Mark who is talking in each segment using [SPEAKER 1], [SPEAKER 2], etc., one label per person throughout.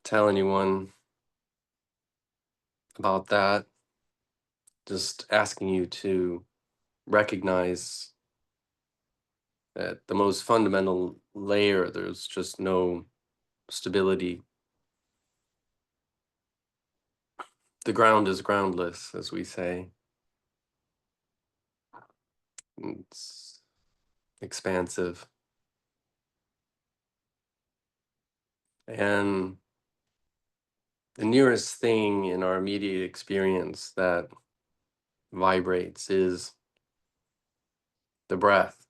[SPEAKER 1] tell anyone about that. Just asking you to recognize that the most fundamental layer, there's just no stability. The ground is groundless, as we say. It's expansive. And the nearest thing in our immediate experience that vibrates is the breath.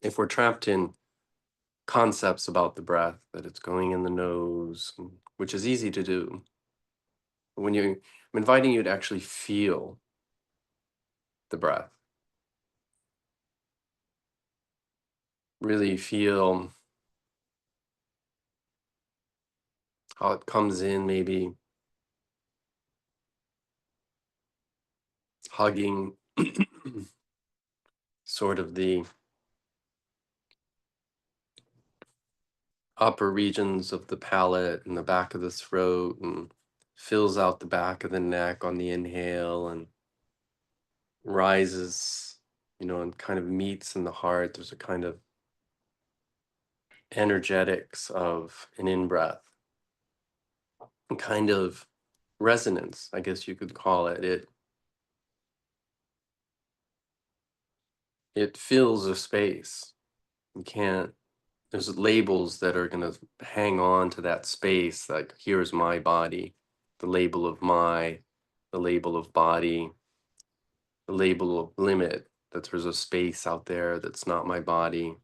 [SPEAKER 1] If we're trapped in concepts about the breath, that it's going in the nose, which is easy to do, when I'm inviting you to actually feel the breath, really feel how it comes in, maybe hugging sort of the upper regions of the palate and the back of the throat, and fills out the back of the neck on the inhale and rises, and kind of meets in the heart. There's a kind of energetics of an in-breath, a kind of resonance, I guess you could call it. It fills a space. You can't, there's labels that are going to hang on to that space, like here's my body, the label of the label of body, the label of limit, that there's a space out there that's not my body.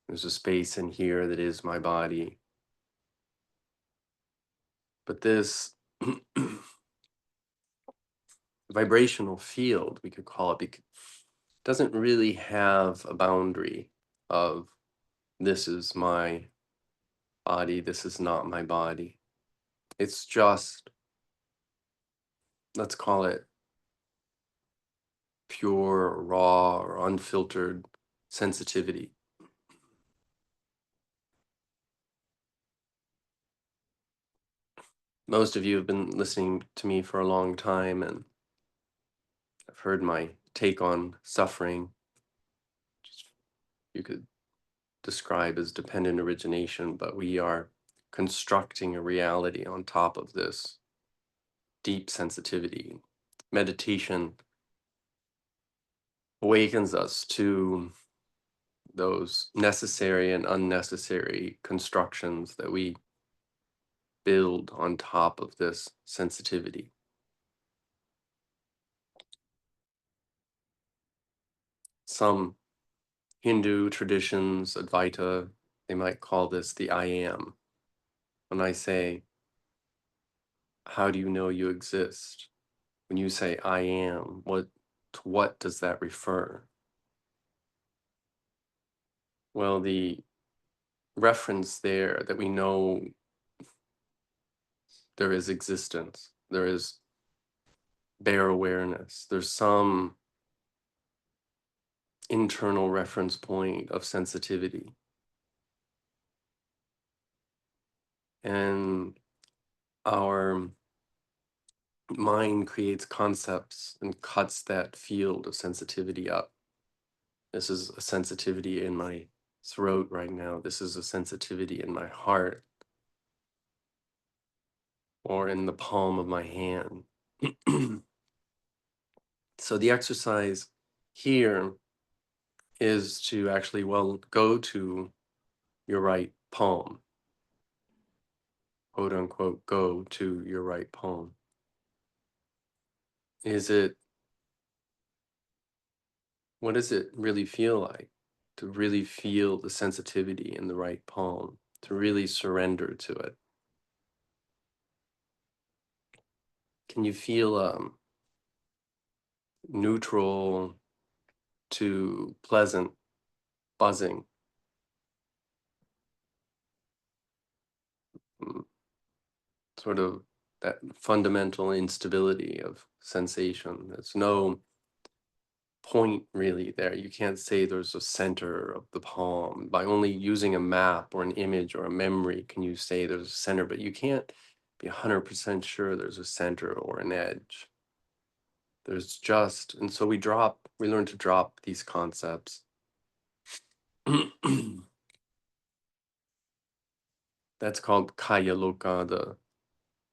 [SPEAKER 1] There's a space in here that is my body. But this vibrational field, we could call it, doesn't really have a boundary of this is my body, this is not my body. It's just, let's call it pure, or raw, or unfiltered sensitivity. Most of you have been listening to me for a long time and have heard my take on suffering, which you could describe as dependent origination, but we are constructing a reality on top of this deep sensitivity. Meditation awakens us to those necessary and unnecessary constructions that we build on top of this sensitivity. Some Hindu traditions, Advaita, they might call this the I am. When I say, how do you know you exist? When you say I am, to what does that refer? Well, the reference there that we know there is existence, there is bare awareness, there's some internal reference point of sensitivity. And our mind creates concepts and cuts that field of sensitivity up. This is a sensitivity in my throat right now. This is a sensitivity in my heart or in the palm of my hand. So the exercise here is to actually, go to your right palm, quote unquote, go to your right palm. What does it really feel like to really feel the sensitivity in the right palm, to really surrender to it? Can you feel neutral to pleasant buzzing? Mm, Sort of that fundamental instability of sensation. There's no point really there. You can't say there's a center of the palm. By only using a map or an image or a memory can you say there's a center, but you can't be 100% sure there's a center or an edge. There's just, and so we learn to drop these concepts. That's called Kaya Loka, the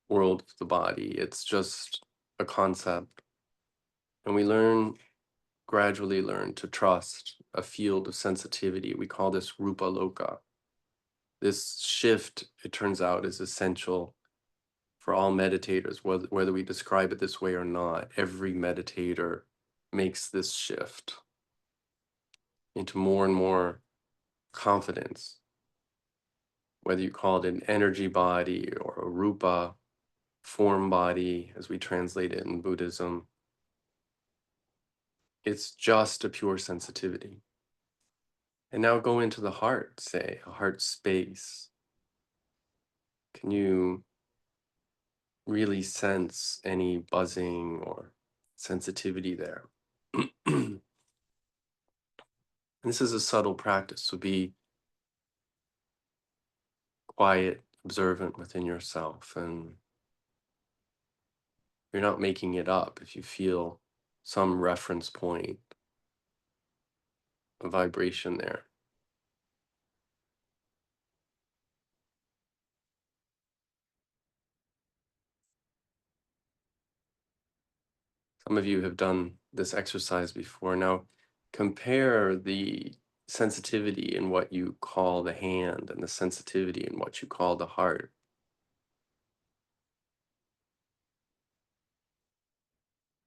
[SPEAKER 1] world of the body. It's just a concept. And we gradually learn to trust a field of sensitivity. We call this Rupa Loka. This shift, it turns out, is essential for all meditators, whether we describe it this way or not. Every meditator makes this shift into more and more confidence, whether you call it an energy body or a rupa form body, as we translate it in Buddhism. It's just a pure sensitivity. And now go into the heart, say, a heart space. Can you really sense any buzzing or sensitivity there? This is a subtle practice, so be quiet, observant within yourself, and you're not making it up if you feel some reference point, a vibration there. Some of you have done this exercise before. Now, compare the sensitivity in what you call the hand and the sensitivity in what you call the heart.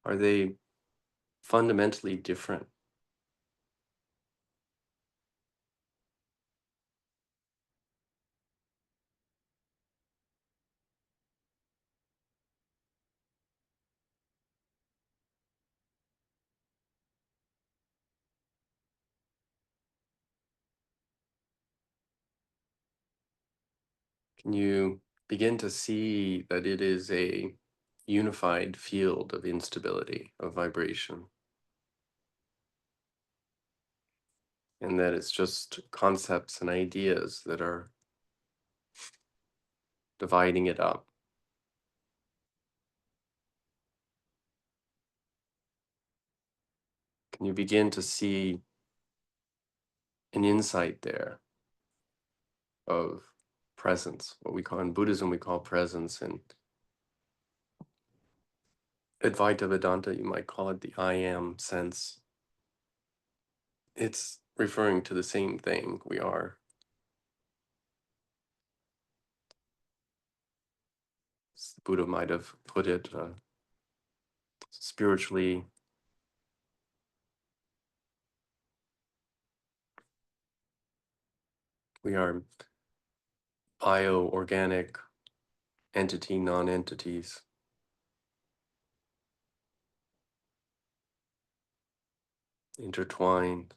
[SPEAKER 1] Are they fundamentally different? Can you begin to see that it is a unified field of instability, of vibration, and that it's just concepts and ideas that are dividing it up? Can you begin to see an insight there of presence, what we call in Buddhism, we call presence, and Advaita Vedanta, you might call it the I am sense. It's referring to the same thing. We are, as the Buddha might have put it, spiritually, we are bio-organic entity, non-entities, intertwined.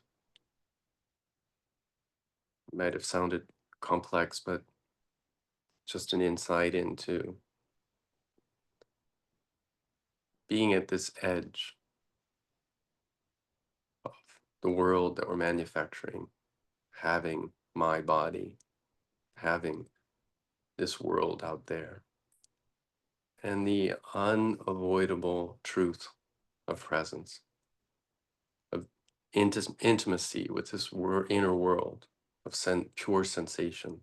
[SPEAKER 1] Might have sounded complex, but just an insight into being at this edge of the world that we're manufacturing, having my body, having this world out there, and the unavoidable truth of presence, of intimacy with this inner world of pure sensation.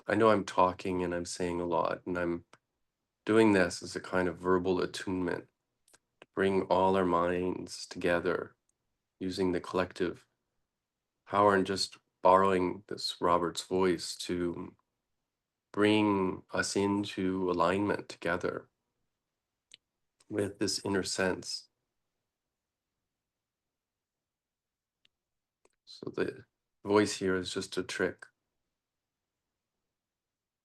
[SPEAKER 1] I know I'm talking and I'm saying a lot, and I'm doing this as a kind of verbal attunement to bring all our minds together using the collective power and just borrowing this Robert's voice to bring us into alignment together with this inner sense. So the voice here is just a trick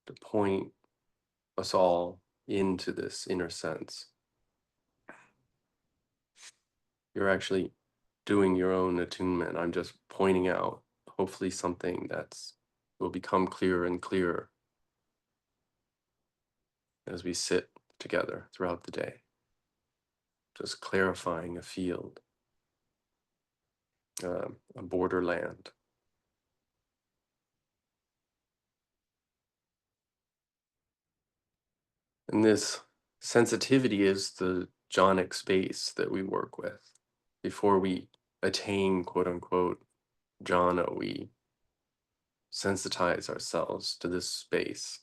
[SPEAKER 1] to point us all into this inner sense. You're actually doing your own attunement. I'm just pointing out, hopefully, something that's will become clearer and clearer as we sit together throughout the day. just clarifying a field, a borderland. And this sensitivity is the jhanic space that we work with. Before we attain, quote unquote, jhana, we sensitize ourselves to this space.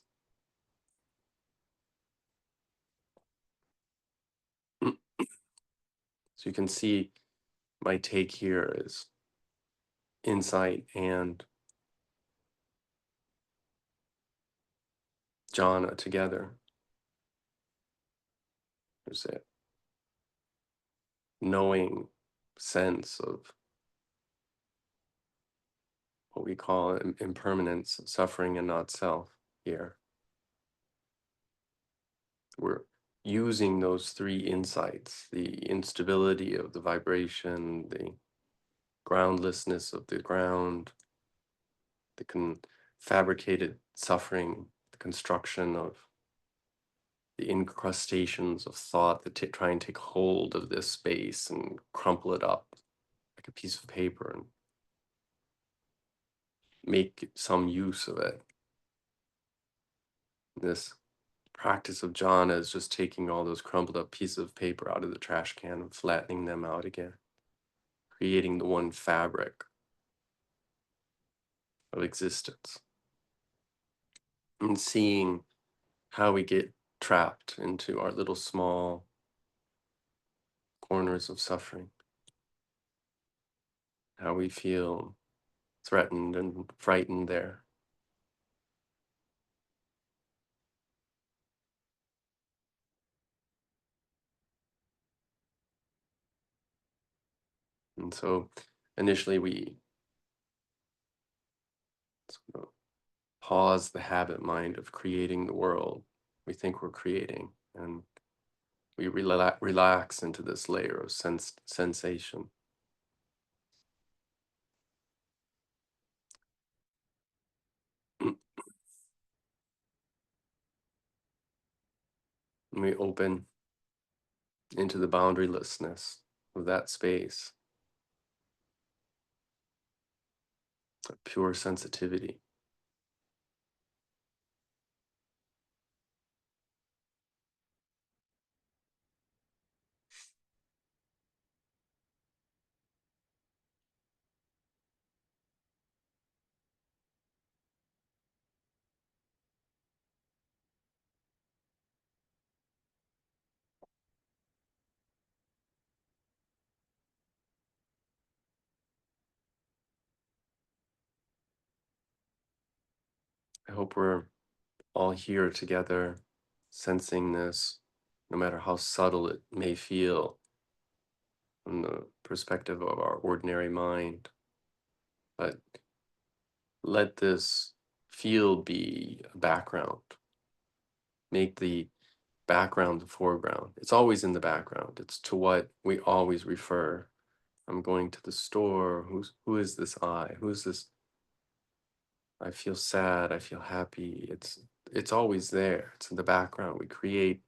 [SPEAKER 1] So you can see my take here is insight and jhana together. There's a knowing sense of what we call impermanence, suffering, and not self here. We're using those three insights: the instability of the vibration, the groundlessness of the ground, the fabricated suffering, the construction of the incrustations of thought that try and take hold of this space and crumple it up like a piece of paper and make some use of it. This practice of jhana is just taking all those crumpled up pieces of paper out of the trash can and flattening them out again, creating the one fabric of existence, and seeing how we get trapped into our little small corners of suffering, how we feel threatened and frightened there. And so initially we sort of pause the habit mind of creating the world we think we're creating, and we relax into this layer of sensation. And we open into the boundarylessness of that space, pure sensitivity. I hope we're all here together, sensing this, no matter how subtle it may feel from the perspective of our ordinary mind. But let this field be a background. Make the background the foreground. It's always in the background. It's to what we always refer. I'm going to the store. Who is this I? Who is this? I feel sad. I feel happy. It's always there. It's in the background. We create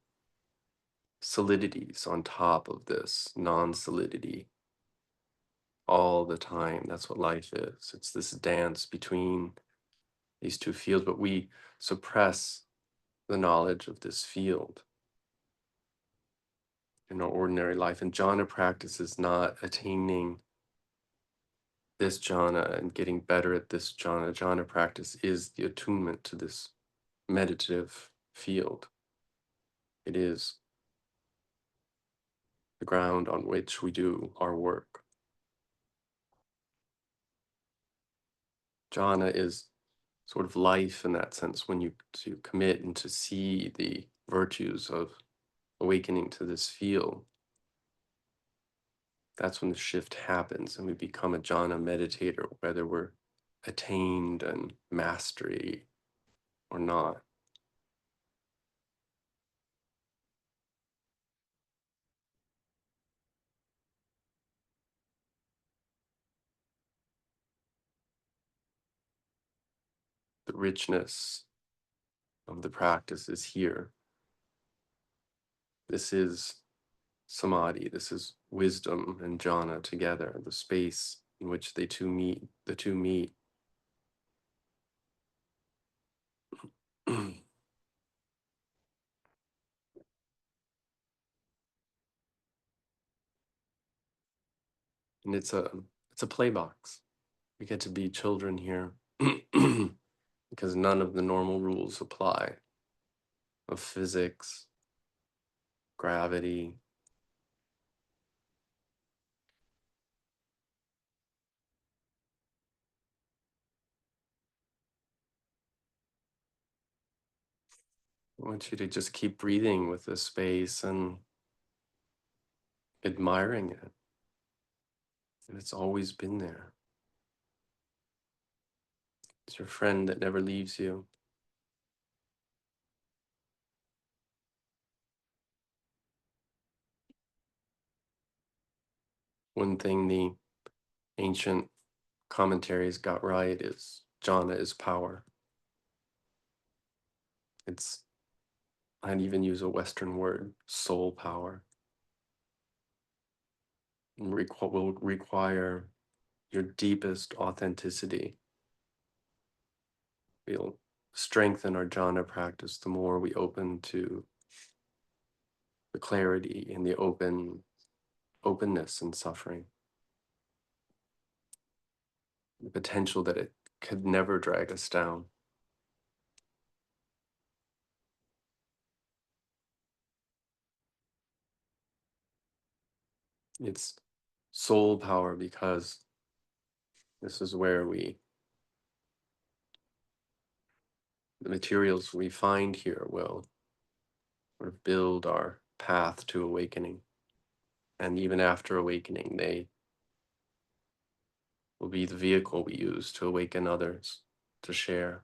[SPEAKER 1] solidities on top of this non-solidity all the time. That's what life is. It's this dance between these two fields, but we suppress the knowledge of this field in our ordinary life. And jhana practice is not attaining this jhana and getting better at this jhana. Jhana practice is the attunement to this meditative field. It is the ground on which we do our work. Jhana is sort of life in that sense, when you to commit and to see the virtues of awakening to this field. That's when the shift happens and we become a jhana meditator, whether we're attained and mastery or not. The richness of the practice is here. This is samadhi. This is wisdom and jhana together, the space in which the two meet. And it's a play box. We get to be children here because none of the normal rules apply of physics, gravity. I want you to just keep breathing with this space and admiring it. And it's always been there. It's your friend that never leaves you. One thing the ancient commentaries got right is jhana is power. It's, I'd even use a Western word, soul power. Will require your deepest authenticity. We'll strengthen our jhana practice the more we open to the clarity and the openness in suffering, the potential that it could never drag us down. It's soul power because this is where the materials we find here will sort of build our path to awakening. And even after awakening, they will be the vehicle we use to awaken others, to share.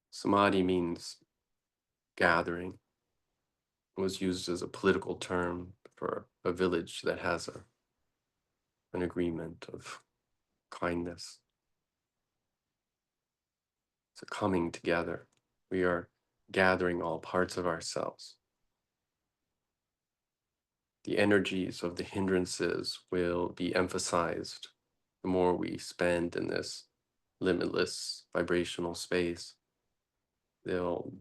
[SPEAKER 1] Samadhi means gathering. It was used as a political term for a village that has an agreement of kindness. It's a coming together. We are gathering all parts of ourselves. The energies of the hindrances will be emphasized the more we spend in this limitless vibrational space. They'll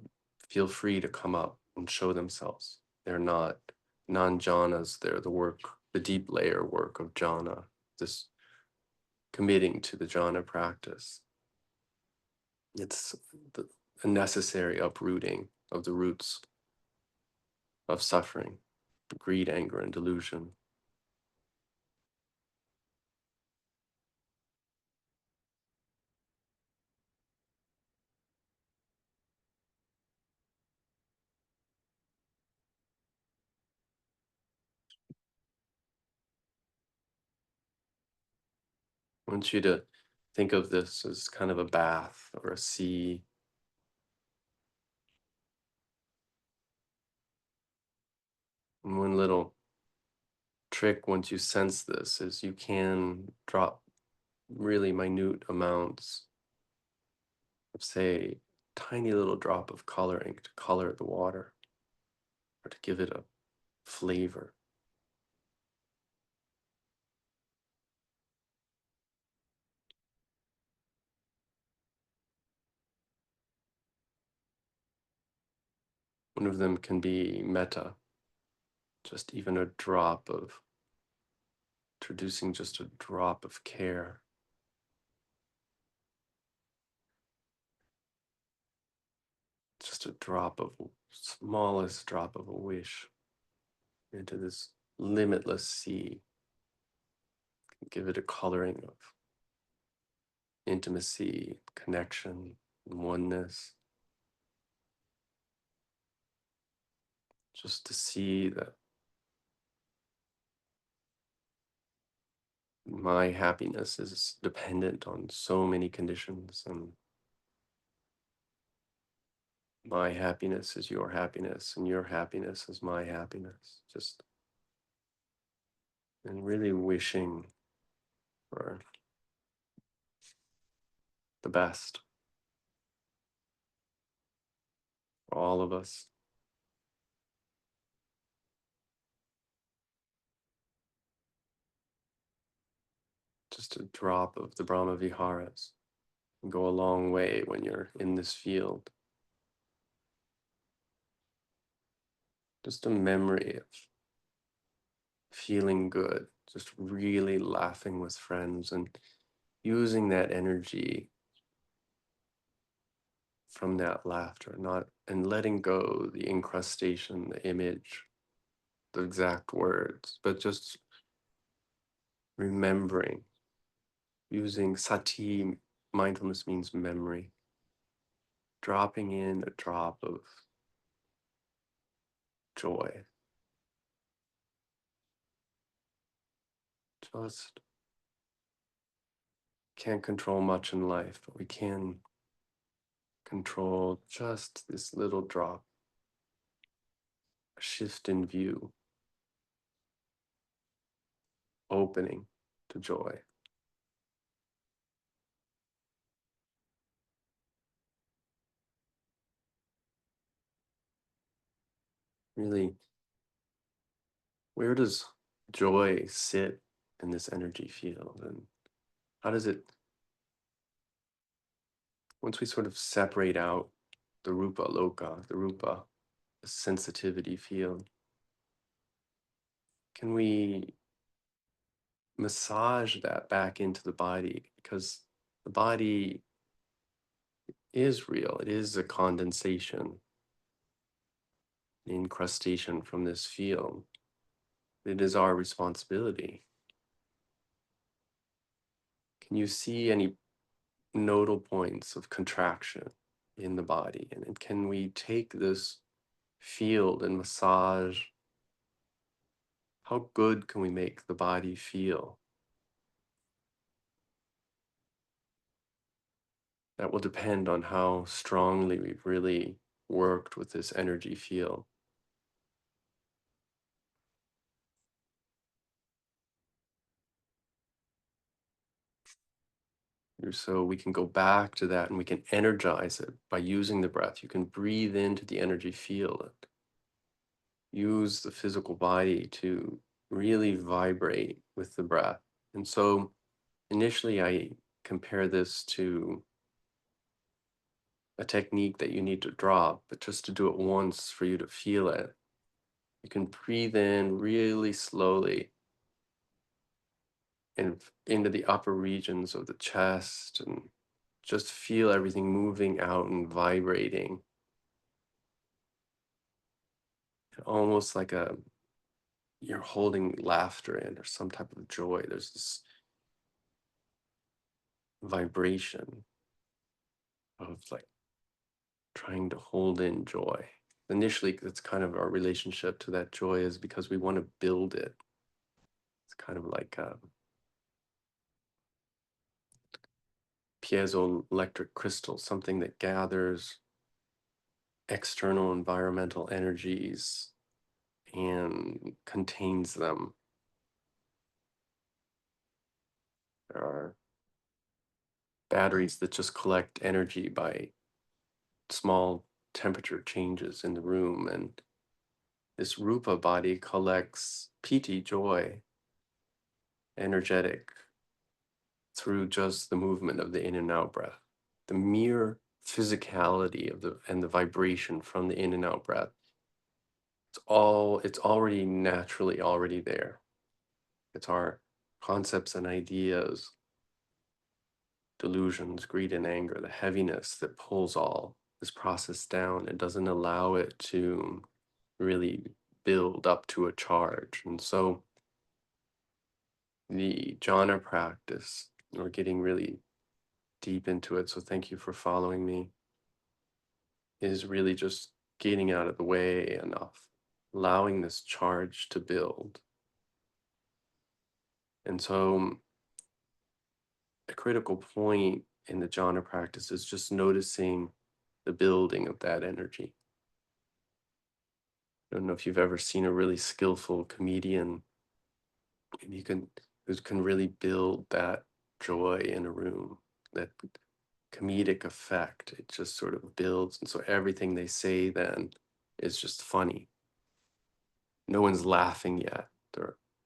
[SPEAKER 1] feel free to come up and show themselves. They're not non-jhanas, they're the deep layer work of jhana, this committing to the jhana practice. It's a necessary uprooting of the roots of suffering, greed, anger, and delusion. I want you to think of this as kind of a bath or a sea. And one little trick once you sense this is you can drop really minute amounts of, say, tiny little drop of coloring to color the water or to give it a flavor. One of them can be metta, just even a drop of, introducing just a drop of care. Just a drop of, smallest drop of a wish into this limitless sea. Give it a coloring of intimacy, connection, and oneness. Just to see that my happiness is dependent on so many conditions, and my happiness is your happiness, and your happiness is my happiness. Just, and really wishing for the best for all of us. Just a drop of the Brahma Viharas can go a long way when you're in this field. Just a memory of feeling good, just really laughing with friends and using that energy from that laughter, not and letting go the incrustation, the image, the exact words, but just remembering, using sati. Mindfulness means memory, dropping in a drop of joy. Just can't control much in life, but we can control just this little drop, a shift in view, opening to joy. Really, where does joy sit in this energy field? And how does it, once we sort of separate out the rupa loka, the rupa, the sensitivity field, can we massage that back into the body? Because the body is real, it is a condensation, an incrustation from this field. It is our responsibility. Can you see any nodal points of contraction in the body? And can we take this field and massage? How good can we make the body feel? That will depend on how strongly we've really worked with this energy field. So we can go back to that and we can energize it by using the breath. You can breathe into the energy field and use the physical body to really vibrate with the breath. And so initially I compare this to a technique that you need to drop, but just to do it once for you to feel it. You can breathe in really slowly and into the upper regions of the chest and just feel everything moving out and vibrating. Almost like you're holding laughter in or some type of joy. There's this vibration of like trying to hold in joy. Initially, that's kind of our relationship to that joy is because we want to build it. It's kind of like a piezoelectric crystal, something that gathers external environmental energies and contains them. There are batteries that just collect energy by small temperature changes in the room, and this rupa body collects piti, joy, energetic, through just the movement of the in and out breath. The mere physicality of the vibration from the in and out breath, it's already naturally already there. It's our concepts and ideas, delusions, greed and anger, the heaviness that pulls all this process down and doesn't allow it to really build up to a charge. And so the jhana practice, we're getting really deep into it, so thank you for following me, is really just getting out of the way enough, allowing this charge to build. And so a critical point in the jhana practice is just noticing the building of that energy. I don't know if you've ever seen a really skillful comedian, and you can It can really build that joy in a room, that comedic effect. It just sort of builds. And so everything they say then is just funny. No one's laughing yet.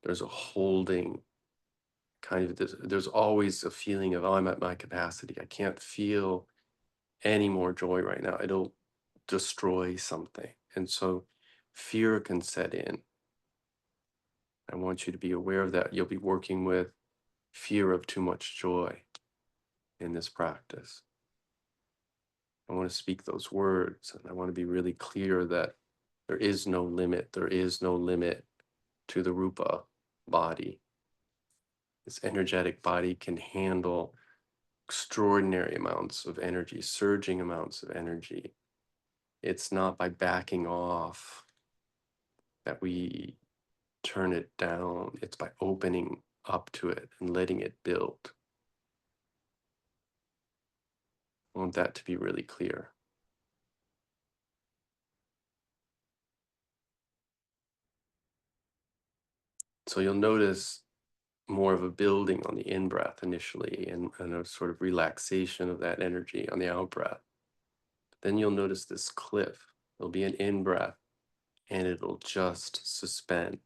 [SPEAKER 1] There's a holding kind of, there's always a feeling of, oh, I'm at my capacity. I can't feel any more joy right now. It'll destroy something. And so fear can set in. I want you to be aware of that. You'll be working with fear of too much joy in this practice. I want to speak those words, and I want to be really clear that there is no limit. There is no limit to the Rupa body. This energetic body can handle extraordinary amounts of energy, surging amounts of energy. It's not by backing off that we turn it down. It's by opening up to it and letting it build. I want that to be really clear. So you'll notice more of a building on the in-breath initially, and a sort of relaxation of that energy on the out-breath. Then you'll notice this cliff. There'll be an in-breath, and it'll just suspend.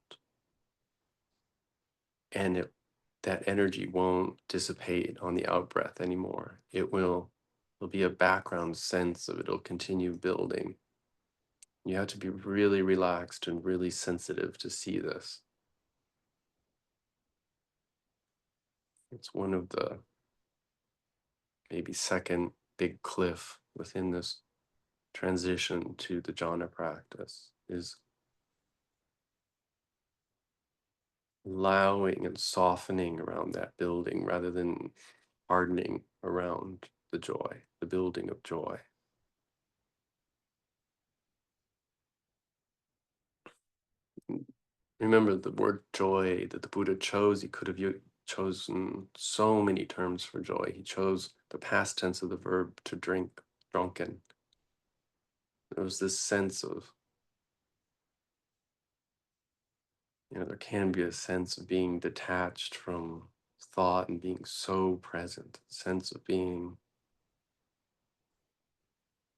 [SPEAKER 1] And that energy won't dissipate on the out-breath anymore. There'll be a background sense of it. It'll continue building. You have to be really relaxed and really sensitive to see this. It's one of the maybe second big cliff within this transition to the jhana practice, is allowing and softening around that building rather than hardening around the joy, the building of joy. Remember the word joy that the Buddha chose. He could have chosen so many terms for joy. He chose the past tense of the verb to drink, drunken. There was this sense of, there can be a sense of being detached from thought and being so present, a sense of being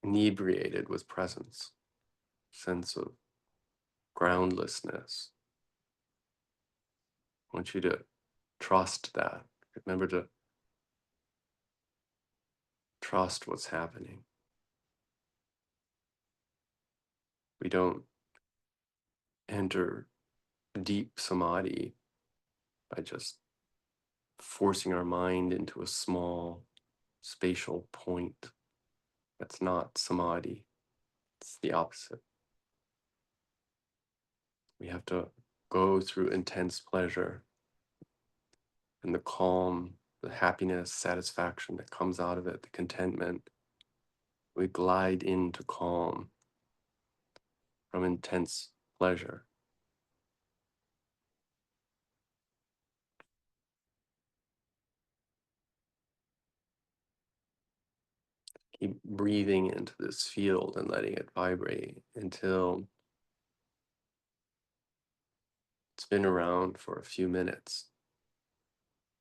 [SPEAKER 1] inebriated with presence, sense of groundlessness. I want you to trust that. Remember to trust what's happening. We don't enter deep samadhi by just forcing our mind into a small spatial point. That's not samadhi. It's the opposite. We have to go through intense pleasure and the calm, the happiness, satisfaction that comes out of it, the contentment. We glide into calm from intense pleasure. Keep breathing into this field and letting it vibrate until it's been around for a few minutes.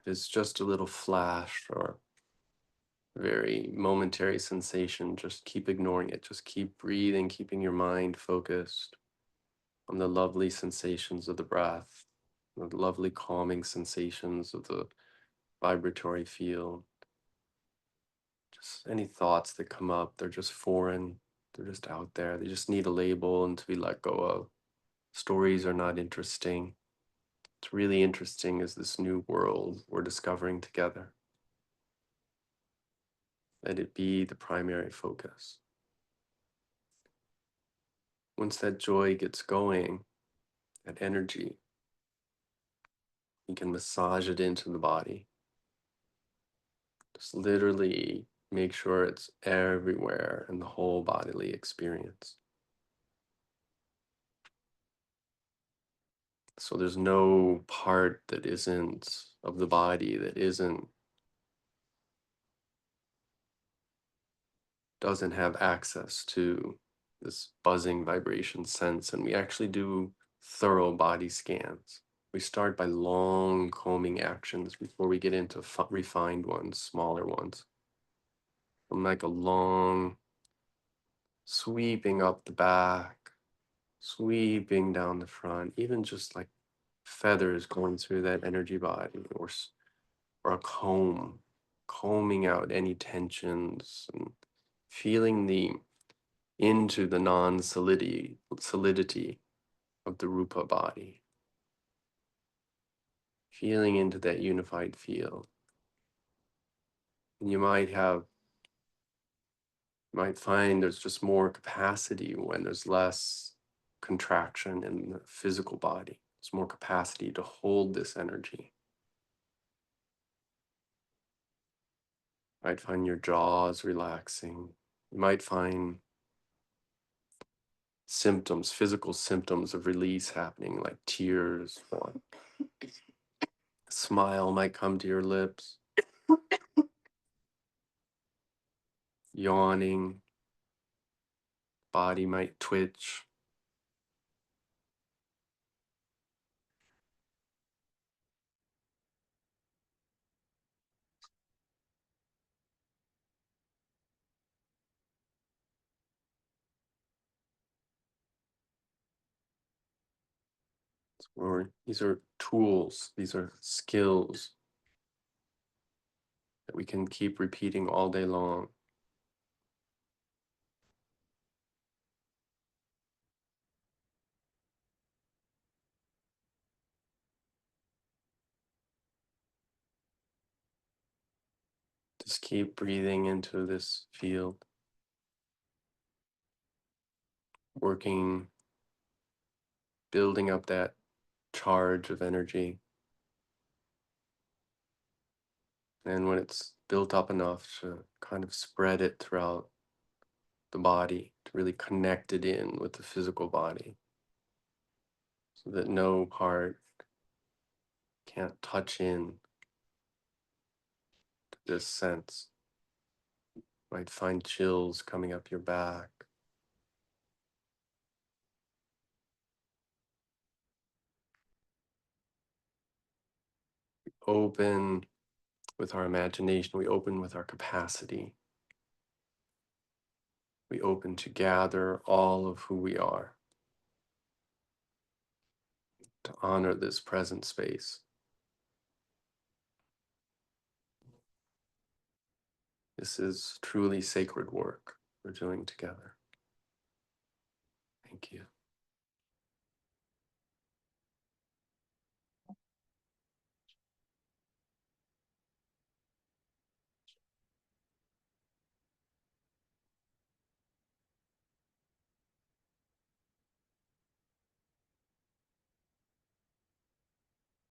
[SPEAKER 1] If it's just a little flash or very momentary sensation, just keep ignoring it. Just keep breathing, keeping your mind focused on the lovely sensations of the breath, the lovely calming sensations of the vibratory field. Just any thoughts that come up, they're just foreign. They're just out there. They just need a label and to be let go of. Stories are not interesting. What's really interesting is this new world we're discovering together. Let it be the primary focus. Once that joy gets going, that energy, you can massage it into the body. Just literally make sure it's everywhere in the whole bodily experience. So there's no part that isn't of the body that doesn't have access to this buzzing vibration sense. And we actually do thorough body scans. We start by long combing actions before we get into refined ones, smaller ones. From like a long sweeping up the back, sweeping down the front, even just like feathers going through that energy body, or a comb, combing out any tensions and feeling the into the solidity of the rupa body, feeling into that unified feel. And you might find there's just more capacity when there's less contraction in the physical body. There's more capacity to hold this energy. You might find your jaws relaxing. You might find symptoms, physical symptoms of release happening, like tears. Or a smile might come to your lips. Yawning, body might twitch. Or these are tools, these are skills that we can keep repeating all day long. Just keep breathing into this field, working, building up that charge of energy. And when it's built up enough, to kind of spread it throughout the body, to really connect it in with the physical body, so that no part can't touch in to this sense. Might find chills coming up your back. Open with our imagination, we open with our capacity. We open to gather all of who we are, to honor this present space. This is truly sacred work we're doing together. Thank you.